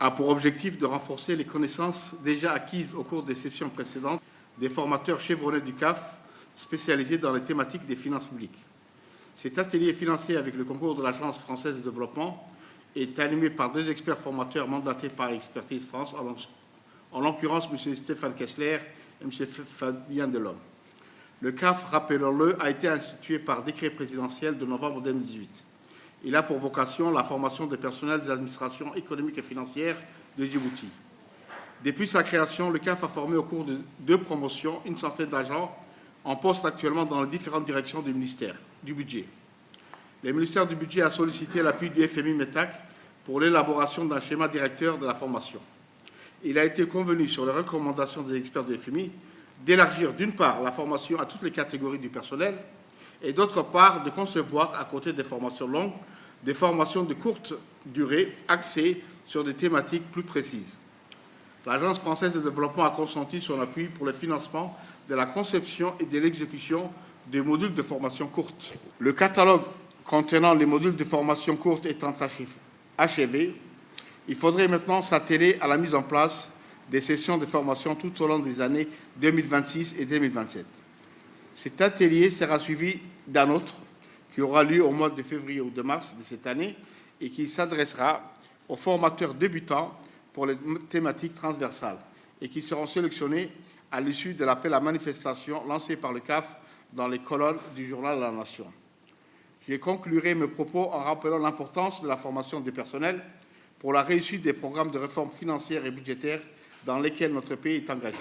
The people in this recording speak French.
a pour objectif de renforcer les connaissances déjà acquises au cours des sessions précédentes des formateurs chevronnés du CAF spécialisés dans les thématiques des finances publiques. Cet atelier financé avec le concours de l'Agence française de développement est animé par 2 experts formateurs mandatés par Expertise France, en l'occurrence M. Stéphane Kessler et M. Fabien Delhomme. Le CAF, rappelons-le, a été institué par décret présidentiel de novembre 2018. Il a pour vocation la formation des personnels des administrations économiques et financières de Djibouti. Depuis sa création, le CAF a formé au cours de 2 promotions une centaine d'agents en poste actuellement dans les différentes directions du ministère du Budget. Le ministère du Budget a sollicité l'appui du FMI-METAC pour l'élaboration d'un schéma directeur de la formation. Il a été convenu, sur les recommandations des experts du FMI, d'élargir d'une part la formation à toutes les catégories du personnel et d'autre part de concevoir, à côté des formations longues, des formations de courte durée axées sur des thématiques plus précises. L'Agence française de développement a consenti son appui pour le financement de la conception et de l'exécution des modules de formation courte. Le catalogue contenant les modules de formation courte étant achevé, il faudrait maintenant s'atteler à la mise en place des sessions de formation tout au long des années 2026 et 2027. Cet atelier sera suivi d'un autre qui aura lieu au mois de février ou de mars de cette année et qui s'adressera aux formateurs débutants pour les thématiques transversales et qui seront sélectionnés à l'issue de l'appel à manifestation lancé par le CAF dans les colonnes du journal La Nation. Je conclurai mes propos en rappelant l'importance de la formation du personnel pour la réussite des programmes de réforme financière et budgétaire dans lesquels notre pays est engagé.